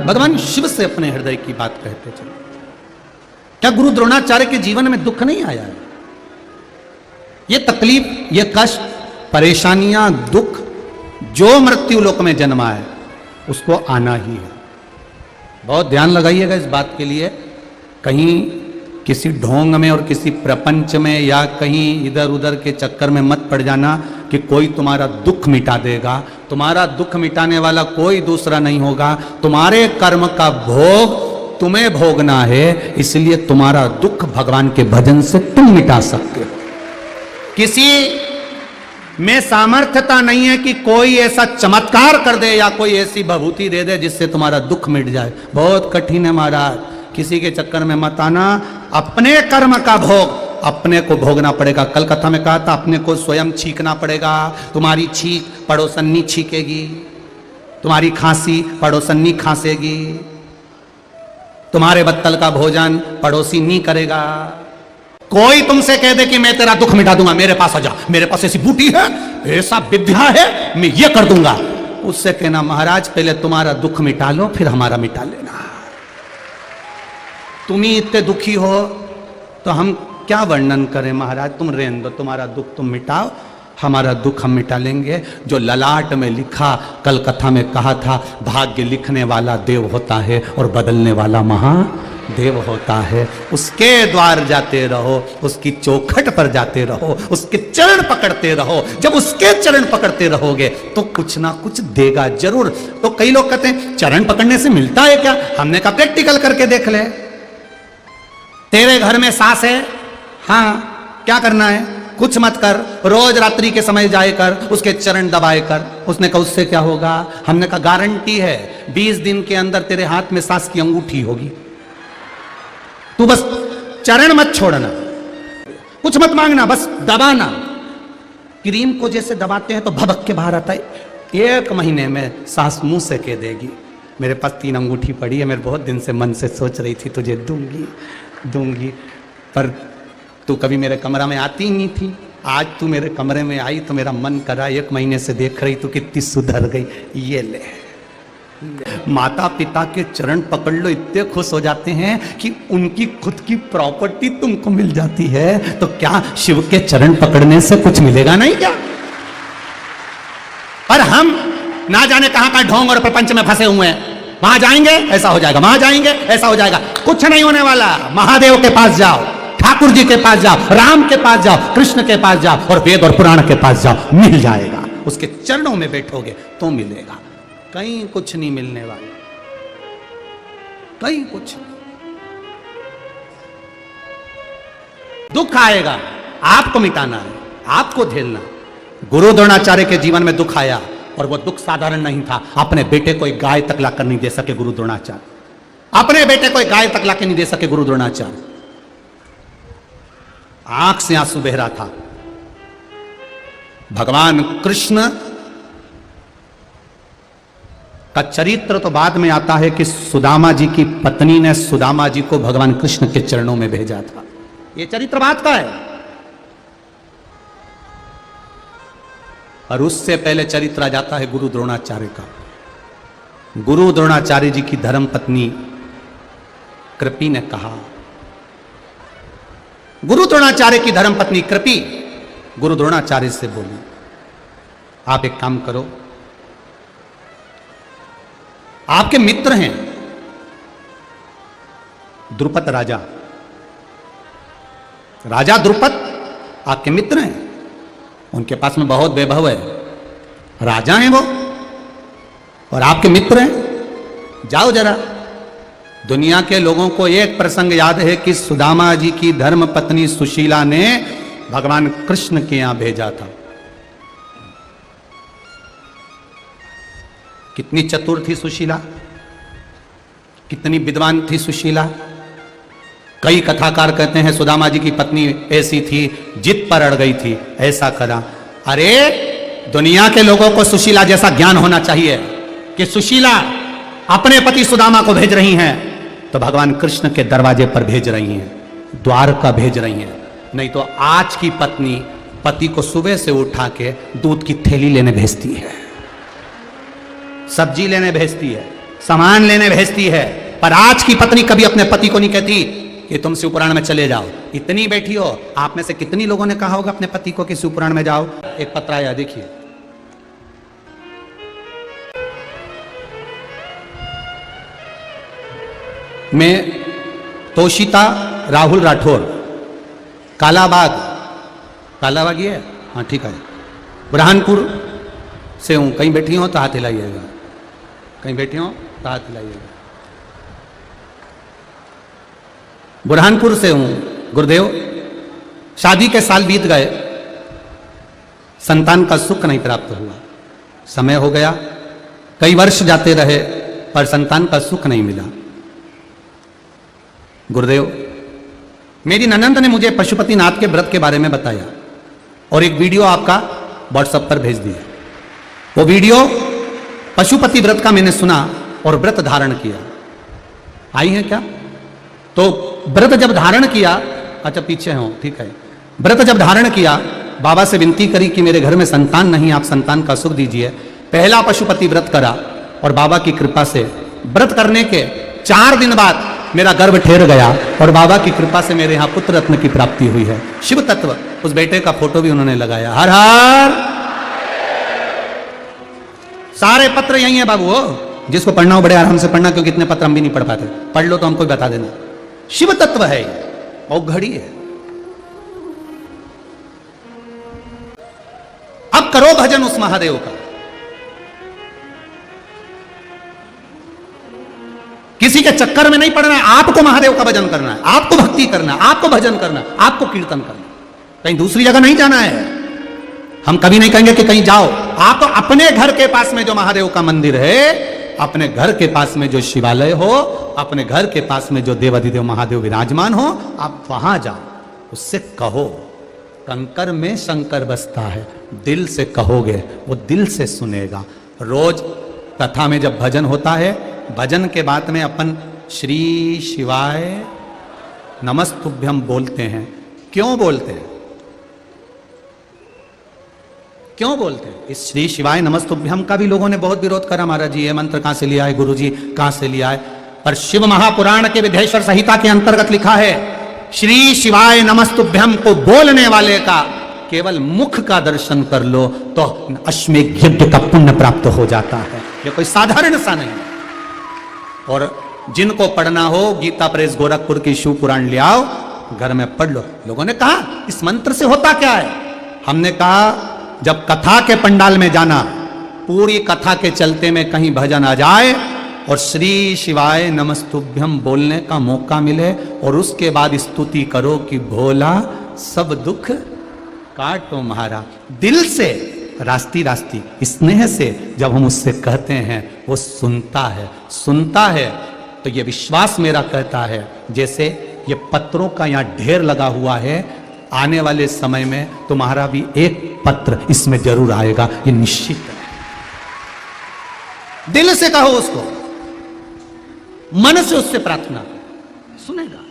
भगवान शिव से अपने हृदय की बात कहते चले। क्या गुरु द्रोणाचार्य के जीवन में दुख नहीं आया है? ये तकलीफ, ये कष्ट, परेशानियां, दुख जो मृत्यु लोक में जन्मा है उसको आना ही है। बहुत ध्यान लगाइएगा इस बात के लिए। कहीं किसी ढोंग में और किसी प्रपंच में या कहीं इधर उधर के चक्कर में मत पड़ जाना कि कोई तुम्हारा दुख मिटा देगा। तुम्हारा दुख मिटाने वाला कोई दूसरा नहीं होगा। तुम्हारे कर्म का भोग तुम्हें भोगना है, इसलिए तुम्हारा दुख भगवान के भजन से तुम मिटा सकते हो। किसी में सामर्थ्यता नहीं है कि कोई ऐसा चमत्कार कर दे या कोई ऐसी भभूति दे दे जिससे तुम्हारा दुख मिट जाए। बहुत कठिन है महाराज, किसी के चक्कर में मत आना। अपने कर्म का भोग अपने को भोगना पड़ेगा। कल कथा में कहा था अपने को स्वयं छींकना पड़ेगा। तुम्हारी छींक पड़ोसन्नी छींकेगी, तुम्हारी खांसी पड़ोसन्नी खांसेगी, तुम्हारे बत्तल का भोजन पड़ोसी नहीं करेगा। कोई तुमसे कह दे कि मैं तेरा दुख मिटा दूंगा, मेरे पास आ जा, मेरे पास ऐसी बूटी है, ऐसा विद्या है, मैं ये कर दूंगा, उससे कहना महाराज पहले तुम्हारा दुख मिटा लो फिर हमारा मिटा लेना। तुम ही इतने दुखी हो तो हम क्या वर्णन करें महाराज। तुम रहने दो, तुम्हारा दुख तुम मिटाओ, हमारा दुख हम मिटा लेंगे। जो ललाट में लिखा, कल कथा में कहा था, भाग्य लिखने वाला देव होता है और बदलने वाला महादेव होता है। उसके द्वार जाते रहो, उसकी चौखट पर जाते रहो, उसके चरण पकड़ते रहो। जब उसके चरण पकड़ते रहोगे तो कुछ ना कुछ देगा जरूर। तो कई लोग कहते हैं चरण पकड़ने से मिलता है क्या? हमने कहा प्रैक्टिकल करके देख ले। तेरे घर में सास है, हाँ, क्या करना है? कुछ मत कर, रोज रात्रि के समय जाए कर, उसके चरण दबाए कर। उसने कहा उससे क्या होगा? हमने कहा गारंटी है 20 दिन के अंदर तेरे हाथ में सास की अंगूठी होगी। तू बस चरण मत छोड़ना, कुछ मत मांगना, बस दबाना। क्रीम को जैसे दबाते हैं तो भभक के बाहर आता है। 1 महीने में सास मुंह से कह देगी मेरे पास 3 अंगूठी पड़ी है, मेरे बहुत दिन से मन से सोच रही थी तुझे दूंगी, पर तू कभी मेरे कमरा में आती ही नहीं थी। आज तू मेरे कमरे में आई तो मेरा मन करा, 1 महीने से देख रही तू कितनी सुधर गई, ये ले। माता पिता के चरण पकड़ लो, इतने खुश हो जाते हैं कि उनकी खुद की प्रॉपर्टी तुमको मिल जाती है। तो क्या शिव के चरण पकड़ने से कुछ मिलेगा नहीं क्या? पर हम ना जाने कहां का ढोंग और प्रपंच में फंसे हुए हैं। वहां जाएंगे ऐसा हो जाएगा, वहां जाएंगे ऐसा हो जाएगा। कुछ नहीं होने वाला। महादेव के पास जाओ, ठाकुर जी के पास जाओ, राम के पास जाओ, कृष्ण के पास जाओ और वेद और पुराण के पास जाओ, मिल जाएगा। उसके चरणों में बैठोगे तो मिलेगा। कहीं कुछ नहीं मिलने वाला, कहीं कुछ नहीं। दुख आएगा, आपको मिटाना है, आपको झेलना। गुरु द्रोणाचार्य के जीवन में दुख आया और वो दुख साधारण नहीं था। अपने बेटे को एक गाय तक लाकर नहीं दे सके गुरु द्रोणाचार्य, अपने बेटे को एक गाय तक लाकर नहीं दे सके गुरु द्रोणाचार्य। आंख से आंसू बह रहा था। भगवान कृष्ण का चरित्र तो बाद में आता है कि सुदामा जी की पत्नी ने सुदामा जी को भगवान कृष्ण के चरणों में भेजा था। यह चरित्र बात का है। और उससे पहले चरित्र आ जाता है गुरु द्रोणाचार्य का। गुरु द्रोणाचार्य जी की धर्म पत्नी कृपी ने कहा, गुरु द्रोणाचार्य की धर्म पत्नी कृपी गुरु द्रोणाचार्य से बोली, आप एक काम करो, आपके मित्र हैं द्रुपद राजा, राजा द्रुपद आपके मित्र हैं, उनके पास में बहुत वैभव है, राजा हैं वो और आपके मित्र हैं। जाओ जरा। दुनिया के लोगों को एक प्रसंग याद है कि सुदामा जी की धर्म पत्नी सुशीला ने भगवान कृष्ण के यहां भेजा था। कितनी चतुर थी सुशीला, कितनी विद्वान थी सुशीला। कई कथाकार कहते हैं सुदामा जी की पत्नी ऐसी थी, जिद पर अड़ गई थी, ऐसा करा। अरे दुनिया के लोगों को सुशीला जैसा ज्ञान होना चाहिए कि सुशीला अपने पति सुदामा को भेज रही हैं तो भगवान कृष्ण के दरवाजे पर भेज रही हैं, द्वारका भेज रही हैं। नहीं तो आज की पत्नी पति को सुबह से उठा के दूध की थैली लेने भेजती है, सब्जी लेने भेजती है, सामान लेने भेजती है, पर आज की पत्नी कभी अपने पति को नहीं कहती कि तुम शिवपुराण में चले जाओ। इतनी बैठी हो, आप में से कितनी लोगों ने कहा होगा अपने पति को कि शिवपुराण में जाओ? एक पत्र आया, देखिए। मैं तोशिता राहुल राठौर, कालाबाग, कालाबाग ये है, हाँ ठीक है, बुरहानपुर से हूं। कहीं बैठी हो तो हाथ हिलाइएगा, कहीं बैठी हो तो हाथ हिलाइएगा। बुरहानपुर से हूं गुरुदेव। शादी के साल बीत गए, संतान का सुख नहीं प्राप्त हुआ। समय हो गया, कई वर्ष जाते रहे, पर संतान का सुख नहीं मिला। गुरुदेव, मेरी ननंद ने मुझे पशुपतिनाथ के व्रत के बारे में बताया और एक वीडियो आपका व्हाट्सएप पर भेज दिया। वो वीडियो पशुपति व्रत का मैंने सुना और व्रत धारण किया। आई है क्या? तो व्रत जब धारण किया, अच्छा पीछे हो, ठीक है। व्रत जब धारण किया, बाबा से विनती करी कि मेरे घर में संतान नहीं, आप संतान का सुख दीजिए। पहला पशुपति व्रत करा और बाबा की कृपा से व्रत करने के 4 दिन बाद मेरा गर्भ ठहर गया और बाबा की कृपा से मेरे यहाँ पुत्र रत्न की प्राप्ति हुई है। शिव तत्व, उस बेटे का फोटो भी उन्होंने लगाया। हर हर। सारे पत्र यही है बाबू, जिसको पढ़ना हो बड़े आराम से पढ़ना, क्योंकि इतने पत्र हम भी नहीं पढ़ पाते। पढ़ लो तो हमको भी बता देना। शिव तत्व है और घड़ी है। अब करो भजन उस महादेव का। किसी के चक्कर में नहीं पड़ना है, आपको महादेव का भजन करना है, आपको भक्ति करना है, आपको भजन करना है, आपको कीर्तन करना है। कहीं दूसरी जगह नहीं जाना है। हम कभी नहीं कहेंगे कि कहीं जाओ। आप तो अपने घर के पास में जो महादेव का मंदिर है, अपने घर के पास में जो शिवालय हो, अपने घर के पास में जो देवाधिदेव महादेव विराजमान हो, आप वहां जाओ, उससे कहो। कंकर में शंकर बसता है, दिल से कहोगे वो दिल से सुनेगा। रोज कथा में जब भजन होता है, भजन के बाद में अपन श्री शिवाय नमस्तुभ्यम बोलते हैं। क्यों बोलते हैं? क्यों बोलते हैं? इस श्री शिवाय नमस्तुभ्यम का भी लोगों ने बहुत विरोध करा। महाराज जी, ये मंत्र कहां से लिया है? गुरु जी कहां से लिया है? पर शिव महापुराण के विधेश्वर संहिता के अंतर्गत लिखा है, श्री शिवाय नमस्तुभ्यम को बोलने वाले का केवल मुख का दर्शन कर लो तो अश्वमेध यज्ञ का पुण्य प्राप्त हो जाता है। ये कोई साधारण सा नहीं। और जिनको पढ़ना हो, गीता प्रेस गोरखपुर की शिव पुराण ले आओ, घर में पढ़ लो। लोगों ने कहा इस मंत्र से होता क्या है? हमने कहा जब कथा के पंडाल में जाना, पूरी कथा के चलते में कहीं भजन आ जाए और श्री शिवाय नमस्तुभ्यम बोलने का मौका मिले और उसके बाद स्तुति करो कि भोला सब दुख काटो महाराज। दिल से रास्ती रास्ती स्नेह से जब हम उससे कहते हैं, वो सुनता है। सुनता है तो ये विश्वास मेरा कहता है, जैसे ये पत्रों का यहाँ ढेर लगा हुआ है, आने वाले समय में तुम्हारा भी एक पत्र इसमें जरूर आएगा, ये निश्चित है। दिल से कहो उसको, मन से उससे प्रार्थना करो, सुनेगा।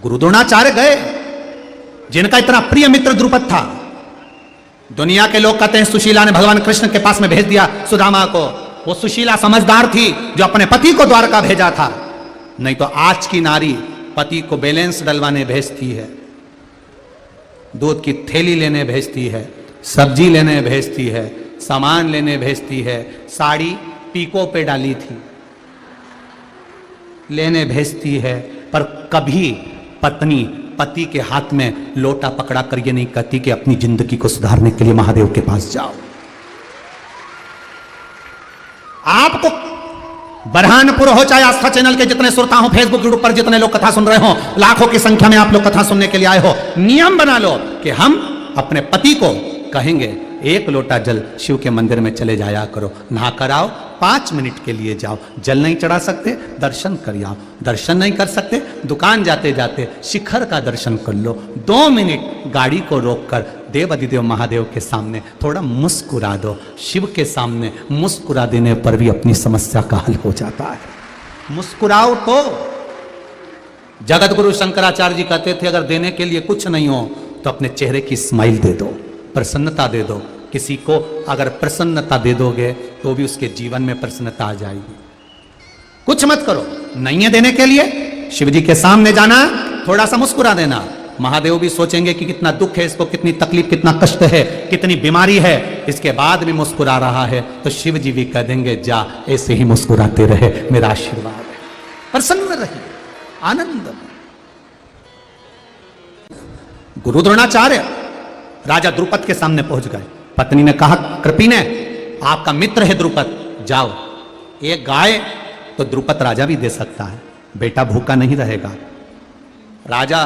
गुरु द्रोणाचार्य गए, जिनका इतना प्रिय मित्र द्रुपद था। दुनिया के लोग कहते हैं सुशीला ने भगवान कृष्ण के पास में भेज दिया सुदामा को। वो सुशीला समझदार थी जो अपने पति को द्वारका भेजा था। नहीं तो आज की नारी पति को बैलेंस डलवाने भेजती है, दूध की थैली लेने भेजती है, सब्जी लेने भेजती है, सामान लेने भेजती है। साड़ी पीको पे डाली थी, लेने भेजती है। पर कभी पत्नी पति के हाथ में लोटा पकड़ा कर ये नहीं कहती कि अपनी जिंदगी को सुधारने के लिए महादेव के पास जाओ। आपको बरहानपुर हो चाहे आस्था चैनल के जितने श्रोता हो, फेसबुक यूट्यूब पर जितने लोग कथा सुन रहे हो, लाखों की संख्या में आप लोग कथा सुनने के लिए आए हो, नियम बना लो कि हम अपने पति को कहेंगे 1 लोटा जल शिव के मंदिर में चले जाया करो, नहा कर आओ, 5 मिनट के लिए जाओ। जल नहीं चढ़ा सकते, दर्शन कर आओ। दर्शन नहीं कर सकते, दुकान जाते जाते शिखर का दर्शन कर लो। 2 मिनट गाड़ी को रोककर देवाधिदेव महादेव के सामने थोड़ा मुस्कुरा दो। शिव के सामने मुस्कुरा देने पर भी अपनी समस्या का हल हो जाता है। मुस्कुराओ तो। जगत गुरु शंकराचार्य जी कहते थे, अगर देने के लिए कुछ नहीं हो तो अपने चेहरे की स्माइल दे दो, प्रसन्नता दे दो। किसी को अगर प्रसन्नता दे दोगे तो भी उसके जीवन में प्रसन्नता आ जाएगी। कुछ मत करो, नहीं है देने के लिए, शिव जी के सामने जाना, थोड़ा सा मुस्कुरा देना। महादेव भी सोचेंगे कि कितना दुख है इसको, कितनी तकलीफ, कितना कष्ट है, कितनी बीमारी है, इसके बाद भी मुस्कुरा रहा है, तो शिव जी भी कह देंगे जा ऐसे ही मुस्कुराते रहे, मेरा आशीर्वाद है, प्रसन्न रहिए, आनंद। गुरु द्रोणाचार्य राजा द्रुपद के सामने पहुंच गए। पत्नी ने कहा, कृपी ने, आपका मित्र है द्रुपद, जाओ एक गाय तो द्रुपद राजा भी दे सकता है, बेटा भूखा नहीं रहेगा। राजा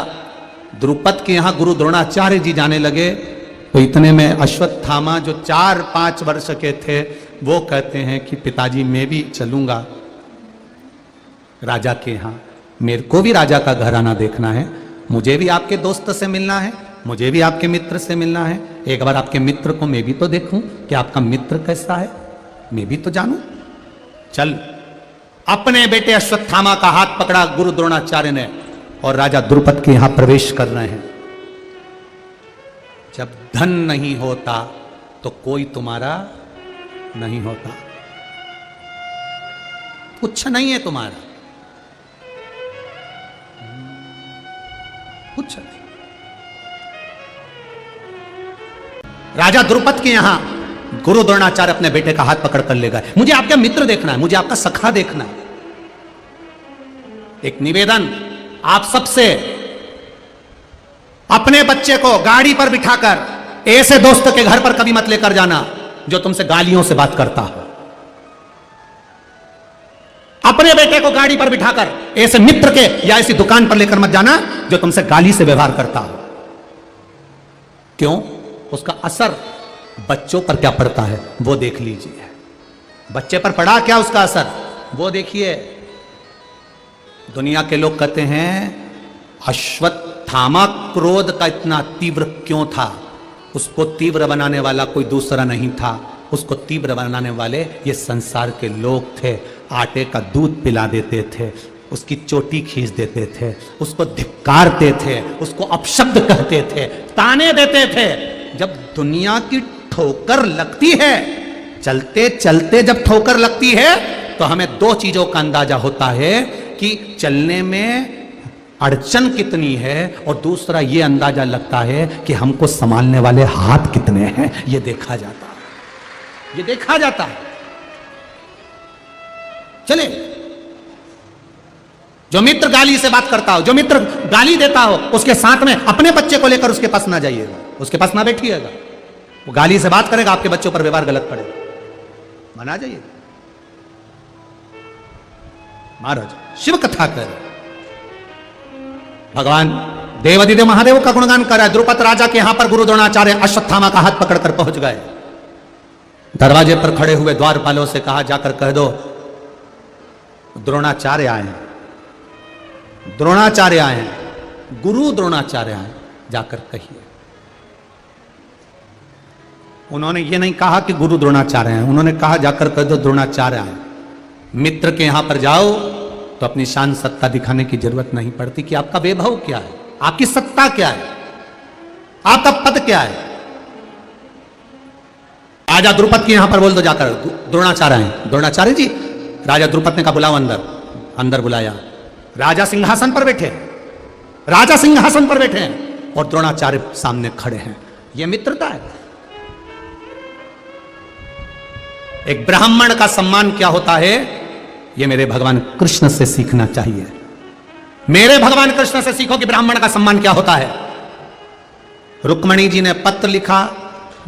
द्रुपद के यहां गुरु द्रोणाचार्य जी जाने लगे, तो इतने में अश्वत्थामा जो 4-5 वर्ष के थे, वो कहते हैं कि पिताजी मैं भी चलूंगा राजा के यहां, मेरे को भी राजा का घराना देखना है, मुझे भी आपके दोस्त से मिलना है, मुझे भी आपके मित्र से मिलना है, एक बार आपके मित्र को मैं भी तो देखूं कि आपका मित्र कैसा है, मैं भी तो जानूं। चल, अपने बेटे अश्वत्थामा का हाथ पकड़ा गुरु द्रोणाचार्य ने और राजा द्रुपद के यहां प्रवेश कर रहे हैं। जब धन नहीं होता तो कोई तुम्हारा नहीं होता, कुछ नहीं है तुम्हारा, कुछ नहीं। राजा द्रुपद के यहां गुरु द्रोणाचार्य अपने बेटे का हाथ पकड़ कर ले गए। मुझे आपका मित्र देखना है, मुझे आपका सखा देखना है। एक निवेदन आप सबसे, अपने बच्चे को गाड़ी पर बिठाकर ऐसे दोस्त के घर पर कभी मत लेकर जाना जो तुमसे गालियों से बात करता हो। अपने बेटे को गाड़ी पर बिठाकर ऐसे मित्र के या ऐसी दुकान पर लेकर मत जाना जो तुमसे गाली से व्यवहार करता हो। क्यों? उसका असर बच्चों पर क्या पड़ता है वो देख लीजिए। बच्चे पर पड़ा क्या उसका असर वो देखिए। दुनिया के लोग कहते हैं अश्वत्थामा क्रोध का इतना तीव्र क्यों था, उसको तीव्र बनाने वाला कोई दूसरा नहीं था, उसको तीव्र बनाने वाले ये संसार के लोग थे। आटे का दूध पिला देते थे, उसकी चोटी खींच देते थे, उसको धिक्कारते थे, उसको अपशब्द कहते थे, ताने देते थे। जब दुनिया की ठोकर लगती है, चलते चलते जब ठोकर लगती है, तो हमें दो चीजों का अंदाजा होता है कि चलने में अड़चन कितनी है, और दूसरा ये अंदाजा लगता है कि हमको संभालने वाले हाथ कितने हैं। ये देखा जाता है, ये देखा जाता है। चले, जो मित्र गाली से बात करता हो, जो मित्र गाली देता हो, उसके साथ में अपने बच्चे को लेकर उसके पास ना जाइएगा, उसके पास ना बैठिएगा। वो गाली से बात करेगा, आपके बच्चों पर व्यवहार गलत पड़ेगा, मना जाइए। महाराज शिव कथा कर, भगवान देवाधिदेव महादेव का गुणगान कर रहा है। द्रुपद राजा के यहां पर गुरु द्रोणाचार्य अश्वत्थामा का हाथ पकड़कर पहुंच गए। दरवाजे पर खड़े हुए द्वारपालों से कहा, जाकर कह दो द्रोणाचार्य आए हैं, द्रोणाचार्य आए हैं, गुरु द्रोणाचार्य आए, जाकर कहिए। उन्होंने ये नहीं कहा कि गुरु द्रोणाचार्य हैं, उन्होंने कहा जाकर कह दो द्रोणाचार्य आए। मित्र के यहां पर जाओ तो अपनी शान सत्ता दिखाने की जरूरत नहीं पड़ती कि आपका वैभव क्या है, आपकी सत्ता क्या है, आपका पद क्या है। राजा द्रुपद के यहां पर बोल दो जाकर द्रोणाचार्य हैं। द्रोणाचार्य जी, राजा द्रुपद ने कहा बुलाओ अंदर। अंदर बुलाया। राजा सिंहासन पर बैठे, राजा सिंहासन पर बैठे हैं और द्रोणाचार्य सामने खड़े हैं। यह मित्रता है। एक ब्राह्मण का सम्मान क्या होता है, यह मेरे भगवान कृष्ण से सीखना चाहिए। मेरे भगवान कृष्ण से सीखो कि ब्राह्मण का सम्मान क्या होता है। रुक्मणी जी ने पत्र लिखा,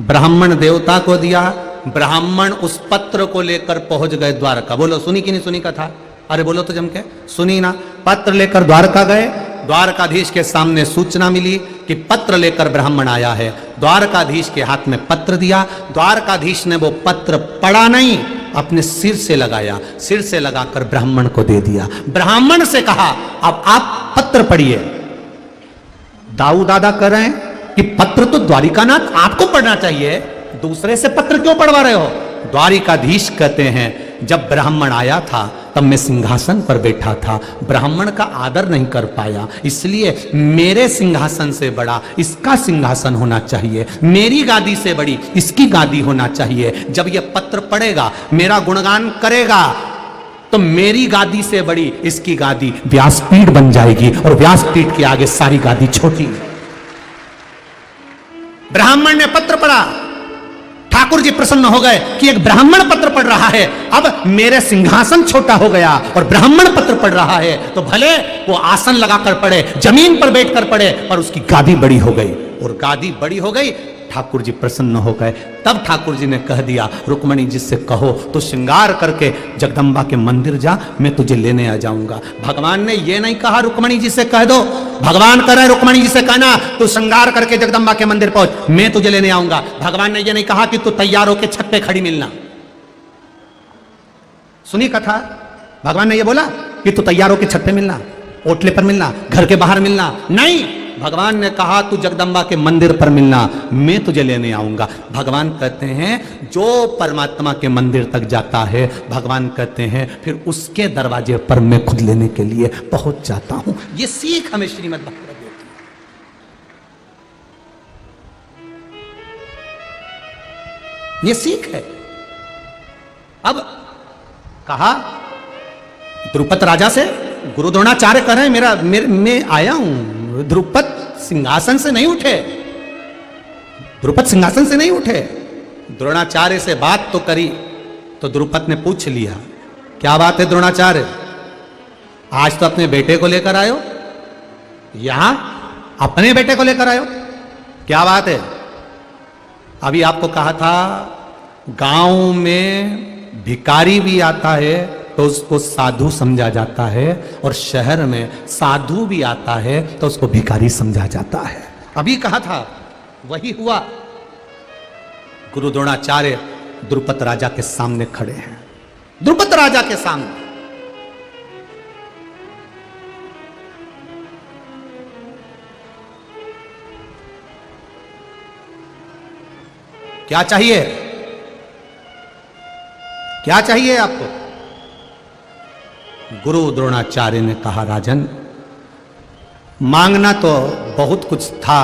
ब्राह्मण देवता को दिया, ब्राह्मण उस पत्र को लेकर पहुंच गए द्वारका। बोलो सुनी कि नहीं सुनी कथा? अरे बोलो तो जम के, सुनी ना? पत्र लेकर द्वारका गए, द्वारकाधीश के सामने सूचना मिली कि पत्र लेकर ब्राह्मण आया है। द्वारकाधीश के हाथ में पत्र दिया, द्वारकाधीश ने वो पत्र पढ़ा नहीं, अपने सिर से लगाया, सिर से लगाकर ब्राह्मण को दे दिया। ब्राह्मण से कहा अब आप पत्र पढ़िए। दाऊ दादा कह रहे हैं कि पत्र तो द्वारिकानाथ आपको पढ़ना चाहिए, दूसरे से पत्र क्यों पढ़वा रहे हो? द्वारिकाधीश कहते हैं जब ब्राह्मण आया था तब मैं सिंहासन पर बैठा था, ब्राह्मण का आदर नहीं कर पाया, इसलिए मेरे सिंहासन से बड़ा इसका सिंहासन होना चाहिए, मेरी गादी से बड़ी इसकी गादी होना चाहिए। जब यह पत्र पढ़ेगा, मेरा गुणगान करेगा, तो मेरी गादी से बड़ी इसकी गादी व्यासपीठ बन जाएगी, और व्यासपीठ के आगे सारी गादी छोटी। ब्राह्मण ने पत्र पढ़ा, ठाकुर जी प्रसन्न हो गए कि एक ब्राह्मण पत्र पढ़ रहा है, अब मेरे सिंहासन छोटा हो गया और ब्राह्मण पत्र पढ़ रहा है, तो भले वो आसन लगाकर पढ़े, जमीन पर बैठकर पढ़े, पर उसकी गादी बड़ी हो गई। और गादी बड़ी हो गई, ठाकुर जी प्रसन्न हो गए। तब ठाकुर जी ने कह दिया, रुक्मणी जी से कहो तो श्रृंगार करके जगदम्बा के मंदिर जा, मैं तुझे लेने आ जाऊंगा। भगवान ने ये नहीं कहा रुक्मणी जी से कह दो, भगवान कह रहे रुक्मणी जी से कहना तू श्रृंगार करके जगदम्बा के मंदिर पहुंच, मैं तुझे लेने आऊंगा। भगवान ने ये नहीं कहा कि तू तैयार होकर छत पे खड़ी मिलना। सुनी कथा, भगवान ने ये बोला कि तू तैयार होकर छत पे मिलना, ओटले पर मिलना, घर के बाहर मिलना, नहीं। भगवान ने कहा तू जगदम्बा के मंदिर पर मिलना, मैं तुझे लेने आऊंगा। भगवान कहते हैं जो परमात्मा के मंदिर तक जाता है, भगवान कहते हैं फिर उसके दरवाजे पर मैं खुद लेने के लिए पहुंच जाता हूं। ये सीख हमें श्रीमद् भागवत देती है, ये सीख है। अब कहा द्रुपद राजा से, गुरु द्रोणाचार्य कह रहे हैं मैं आया हूं। द्रुपद सिंहासन से नहीं उठे, द्रुपद सिंहासन से नहीं उठे, द्रोणाचार्य से बात तो करी, तो द्रुपद ने पूछ लिया क्या बात है द्रोणाचार्य, आज तो अपने बेटे को लेकर आयो, यहां अपने बेटे को लेकर आयो, क्या बात है। अभी आपको कहा था गांव में भिखारी भी आता है तो उसको साधु समझा जाता है, और शहर में साधु भी आता है तो उसको भिखारी समझा जाता है। अभी कहा था वही हुआ। गुरु द्रोणाचार्य द्रुपद राजा के सामने खड़े हैं, द्रुपद राजा के सामने। क्या चाहिए, क्या चाहिए आपको। गुरु द्रोणाचार्य ने कहा राजन, मांगना तो बहुत कुछ था,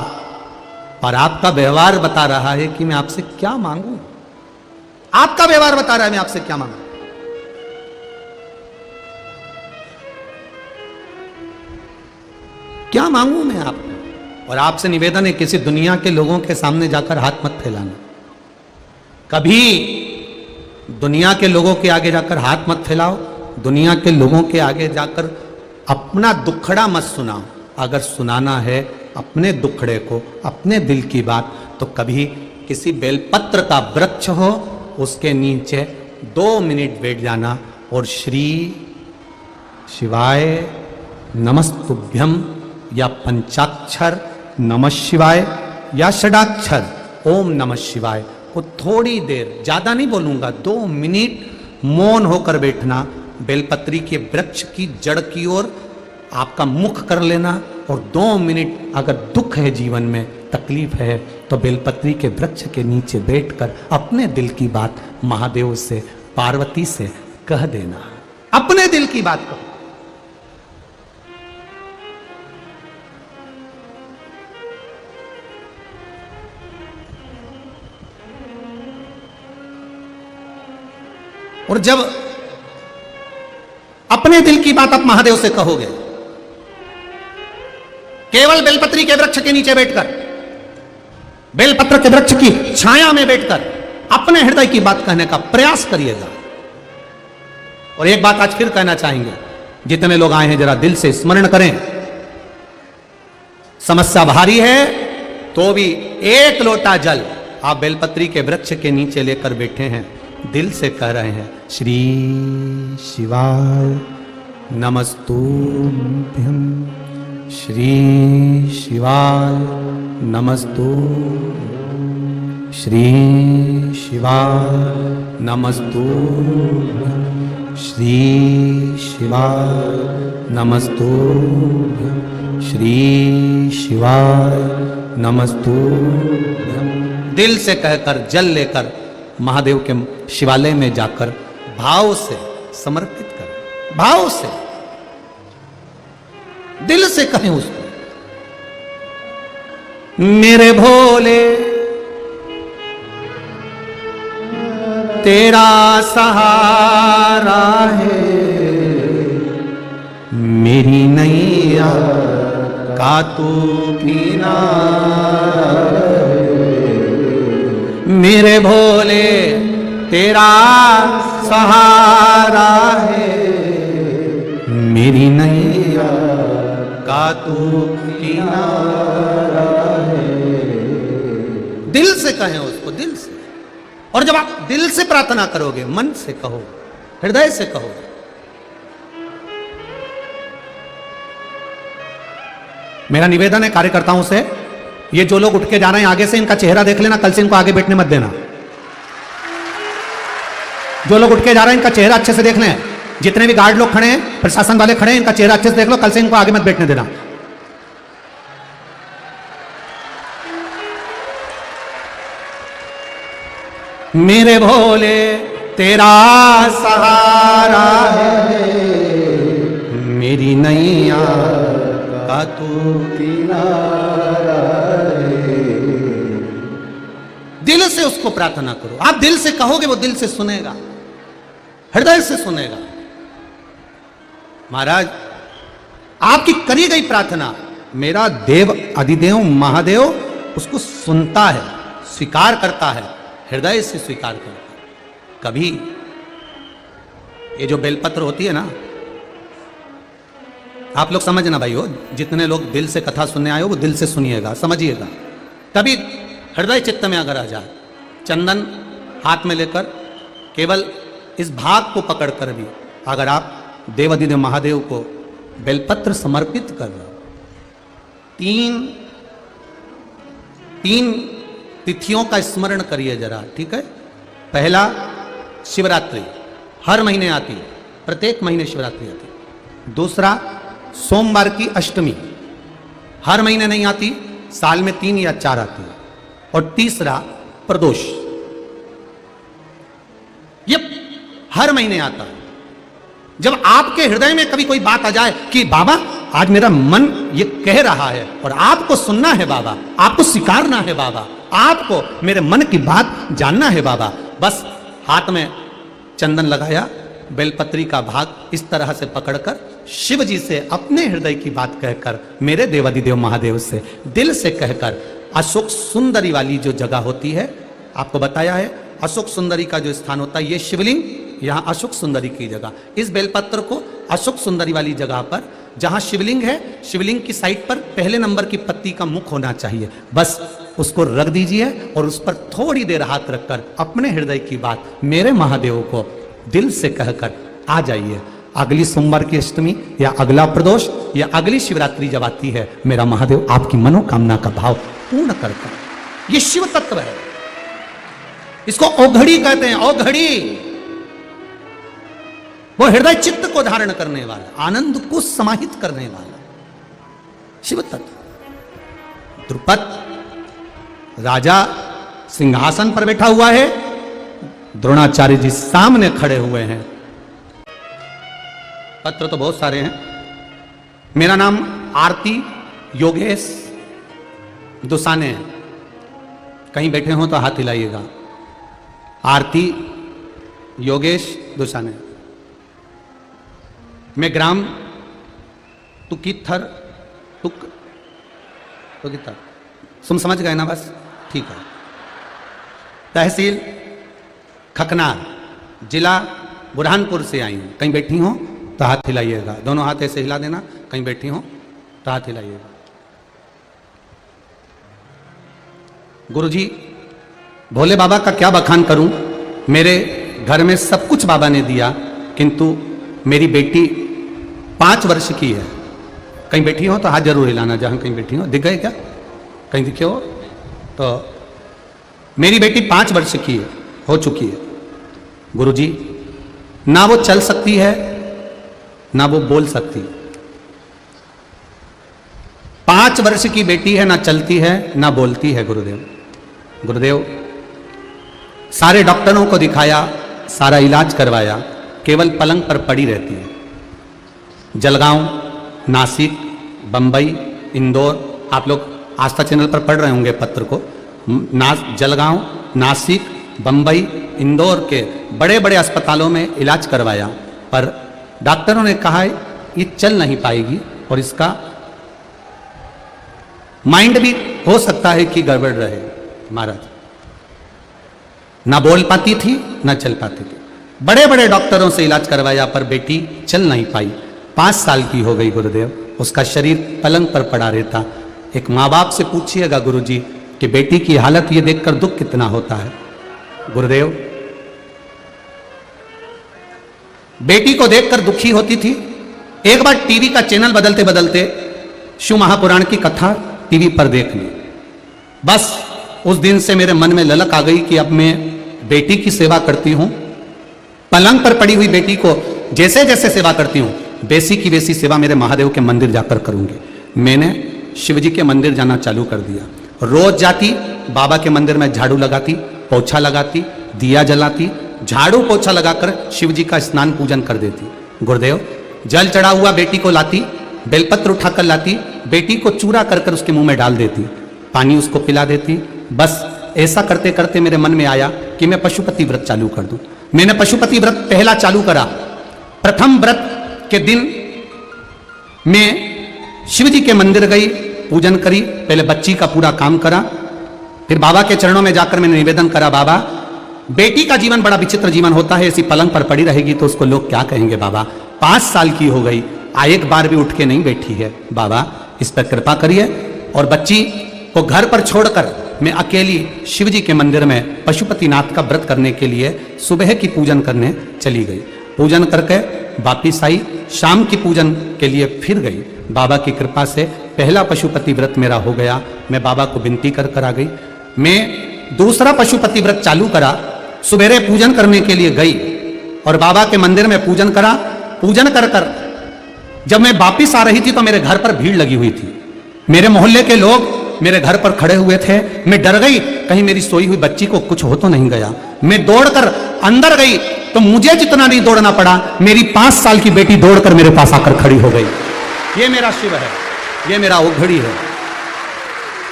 पर आपका व्यवहार बता रहा है कि मैं आपसे क्या मांगूं। आपका व्यवहार बता रहा है मैं आपसे क्या मांगूं। क्या मांगूं मैं आपको। और आपसे निवेदन है किसी दुनिया के लोगों के सामने जाकर हाथ मत फैलाना, कभी दुनिया के लोगों के आगे जाकर हाथ मत फैलाओ, दुनिया के लोगों के आगे जाकर अपना दुखड़ा मत सुनाओ। अगर सुनाना है अपने दुखड़े को, अपने दिल की बात, तो कभी किसी बेलपत्र का वृक्ष हो उसके नीचे 2 मिनट बैठ जाना और श्री शिवाय नमस्तुभ्यम या पंचाक्षर नमः शिवाय या षडाक्षर ओम नमः शिवाय को थोड़ी देर, ज्यादा नहीं बोलूंगा, 2 मिनट मौन होकर बैठना। बेलपत्री के वृक्ष की जड़ की ओर आपका मुख कर लेना, और 2 मिनट अगर दुख है जीवन में, तकलीफ है, तो बेलपत्री के वृक्ष के नीचे बैठकर अपने दिल की बात महादेव से, पार्वती से कह देना। अपने दिल की बात कहो। और जब अपने दिल की बात आप महादेव से कहोगे, केवल बेलपत्री के वृक्ष के नीचे बैठकर, बेलपत्र के वृक्ष की छाया में बैठकर अपने हृदय की बात कहने का प्रयास करिएगा। और एक बात आज फिर कहना चाहेंगे, जितने लोग आए हैं जरा दिल से स्मरण करें। समस्या भारी है तो भी 1 लोटा जल आप बेलपत्री के वृक्ष के नीचे लेकर बैठे हैं, दिल से कह रहे हैं श्री शिवाय नमस्तुभ्यं, श्री शिवाय नमस्तुभ्यं, श्री शिवाय नमस्तुभ्यं, श्री शिवाय नमस्तुभ्यं, श्री शिवाय नमस्तुभ्यं। दिल से कहकर जल लेकर महादेव के शिवालय में जाकर भाव से समर्पित करें, भाव से दिल से कहें उसको, मेरे भोले तेरा सहारा है, मेरी नैया का तू किनारा मेरे भोले तेरा सहारा है मेरी नैया का तू किनारा है। दिल से कहें उसको, दिल से। और जब आप दिल से प्रार्थना करोगे, मन से कहो, हृदय से कहो, मेरा निवेदन है कार्यकर्ताओं से, ये जो लोग उठ के जा रहे हैं आगे से, इनका चेहरा देख लेना, कल से इनको आगे बैठने मत देना। जो लोग उठ के जा रहे हैं इनका चेहरा अच्छे से देख लें, जितने भी गार्ड लोग खड़े हैं, प्रशासन वाले खड़े हैं, इनका चेहरा अच्छे से देख लो, कल से इनको आगे मत बैठने देना। मेरे भोले तेरा सहारा है मेरी नैया का तू किनारा है। दिल से उसको प्रार्थना करो। आप दिल से कहोगे, वो दिल से सुनेगा, हृदय से सुनेगा। महाराज, आपकी करी गई प्रार्थना मेरा देव अधिदेव महादेव उसको सुनता है, स्वीकार करता है, हृदय से स्वीकार करता है। कभी ये जो बेलपत्र होती है ना, आप लोग समझना भाई हो, जितने लोग दिल से कथा सुनने आए हो वो दिल से सुनिएगा, समझिएगा। कभी हृदय चित्त में अगर आ जाए, चंदन हाथ में लेकर केवल इस भाग को पकड़कर भी अगर आप देवाधिदेव महादेव को बेलपत्र समर्पित कर रहे हो, तीन तिथियों का स्मरण करिए जरा, ठीक है। पहला शिवरात्रि, हर महीने आती है, प्रत्येक महीने शिवरात्रि आती है। दूसरा सोमवार की अष्टमी, हर महीने नहीं आती, साल में 3 या 4 आती है। और तीसरा प्रदोष, ये हर महीने आता है। जब आपके हृदय में कभी कोई बात आ जाए कि बाबा आज मेरा मन ये कह रहा है और आपको सुनना है बाबा, आपको स्वीकारना है बाबा, आपको मेरे मन की बात जानना है बाबा, बस हाथ में चंदन लगाया, बेलपत्री का भाग इस तरह से पकड़कर शिव जी से अपने हृदय की बात कहकर, मेरे देवाधिदेव महादेव से दिल से कहकर, अशोक सुंदरी वाली जो जगह होती है, आपको बताया है अशोक सुंदरी का जो स्थान होता है, ये शिवलिंग, यहाँ अशोक सुंदरी की जगह, इस बेलपत्र को अशोक सुंदरी वाली जगह पर जहां शिवलिंग है, शिवलिंग की साइड पर पहले नंबर की पत्ती का मुख होना चाहिए, बस उसको रख दीजिए और उस पर थोड़ी देर हाथ रखकर अपने हृदय की बात मेरे महादेव को दिल से कहकर आ जाइए। अगली सोमवार की अष्टमी या अगला प्रदोष या अगली शिवरात्रि जब आती है, मेरा महादेव आपकी मनोकामना का भाव पूर्ण करता है। ये शिव तत्व है, इसको औघड़ी कहते हैं, औघड़ी। वो हृदय चित्त को धारण करने वाला, आनंद को समाहित करने वाला शिव तत्व। द्रुपद राजा सिंहासन पर बैठा हुआ है, द्रोणाचार्य जी सामने खड़े हुए हैं। पत्र तो बहुत सारे हैं। मेरा नाम आरती योगेश दुसाने है, कहीं बैठे हो तो हाथ हिलाइएगा। आरती योगेश दुसाने, मैं ग्राम तुकीथर तुकीथर, तुम समझ गए ना, बस ठीक है। तहसील खकनार, जिला बुरहानपुर से आई हूं। कहीं बैठी हो तो हाथ हिलाइएगा, दोनों हाथ ऐसे हिला देना। कहीं बैठी हो तो हाथ हिलाइएगा। गुरुजी, भोले बाबा का क्या बखान करूं, मेरे घर में सब कुछ बाबा ने दिया, किंतु मेरी बेटी 5 वर्ष की है। कहीं बैठी हो तो हाथ जरूर हिलाना, जहां कहीं बैठी हो। दिख गए क्या? कहीं दिखे हो तो। मेरी बेटी 5 वर्ष की है, हो चुकी है। गुरुजी, ना वो चल सकती है ना वो बोल सकती। 5 वर्ष की बेटी है, ना चलती है ना बोलती है। गुरुदेव, सारे डॉक्टरों को दिखाया, सारा इलाज करवाया, केवल पलंग पर पड़ी रहती है। जलगांव, नासिक, बंबई, इंदौर, आप लोग आस्था चैनल पर पढ़ रहे होंगे पत्र को। जलगांव, नासिक, बंबई, इंदौर के बड़े बड़े अस्पतालों में इलाज करवाया, पर डॉक्टरों ने कहा ये चल नहीं पाएगी और इसका माइंड भी हो सकता है कि गड़बड़ रहे। महाराज ना बोल पाती थी ना चल पाती थी, बड़े बड़े डॉक्टरों से इलाज करवाया पर बेटी चल नहीं पाई। 5 साल की हो गई गुरुदेव, उसका शरीर पलंग पर पड़ा रहता। एक माँ बाप से पूछिएगा गुरुजी कि बेटी की हालत ये देखकर दुख कितना होता है। गुरुदेव बेटी को देखकर दुखी होती थी। एक बार टीवी का चैनल बदलते बदलते शिव महापुराण की कथा टीवी पर देख ली। बस उस दिन से मेरे मन में ललक आ गई कि अब मैं बेटी की सेवा करती हूं, पलंग पर पड़ी हुई बेटी को जैसे जैसे सेवा करती हूं, वैसी की वैसी सेवा मेरे महादेव के मंदिर जाकर करूंगी। मैंने शिव जी के मंदिर जाना चालू कर दिया। रोज जाती, बाबा के मंदिर में झाड़ू लगाती, पोछा लगाती, दिया जलाती, झाड़ू पोछा लगाकर शिव जी का स्नान पूजन कर देती। गुरुदेव जल चढ़ा हुआ बेटी को लाती, बेलपत्र उठाकर लाती, बेटी को चूरा कर कर उसके मुंह में डाल देती, पानी उसको पिला देती। बस ऐसा करते करते मेरे मन में आया कि मैं पशुपति व्रत चालू कर दूं। मैंने पशुपति व्रत पहला चालू करा। प्रथम व्रत के दिन मैं शिव जी के मंदिर गई, पूजन करी, पहले बच्ची का पूरा काम करा, फिर बाबा के चरणों में जाकर मैंने निवेदन करा, बाबा बेटी का जीवन बड़ा विचित्र जीवन होता है, ऐसी पलंग पर पड़ी रहेगी तो उसको लोग क्या कहेंगे बाबा। 5 साल की हो गई, एक बार भी उठ के नहीं बैठी है, बाबा इस पर कृपा करिए। और बच्ची को घर पर छोड़कर मैं अकेली शिव जी के मंदिर में पशुपतिनाथ का व्रत करने के लिए सुबह की पूजन करने चली गई। पूजन करके वापिस आई, शाम की पूजन के लिए फिर गई। बाबा की कृपा से पहला पशुपति व्रत मेरा हो गया। मैं बाबा को विनती कर कर आ गई। मैं दूसरा पशुपति व्रत चालू करा, सुबेरे पूजन करने के लिए गई और बाबा के मंदिर में पूजन करा। पूजन कर कर जब मैं वापिस आ रही थी तो मेरे घर पर भीड़ लगी हुई थी। मेरे मोहल्ले के लोग मेरे घर पर खड़े हुए थे। मैं डर गई कहीं मेरी सोई हुई बच्ची को कुछ हो तो नहीं गया। मैं दौड़कर अंदर गई तो मुझे जितना नहीं दौड़ना पड़ा, मेरी 5 साल की बेटी दौड़कर मेरे पास आकर खड़ी हो गई। ये मेरा शिव है, ये मेरा ओघड़ी है।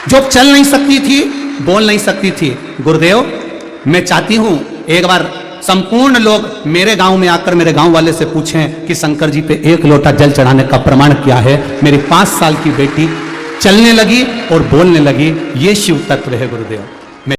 जो चल नहीं सकती थी, बोल नहीं सकती थी। गुरुदेव मैं चाहती हूं एक बार संपूर्ण लोग मेरे गांव में आकर मेरे गांव वाले से पूछें कि शंकर जी पे 1 लोटा जल चढ़ाने का प्रमाण क्या है। मेरी 5 साल की बेटी चलने लगी और बोलने लगी। ये शिव तत्व है गुरुदेव।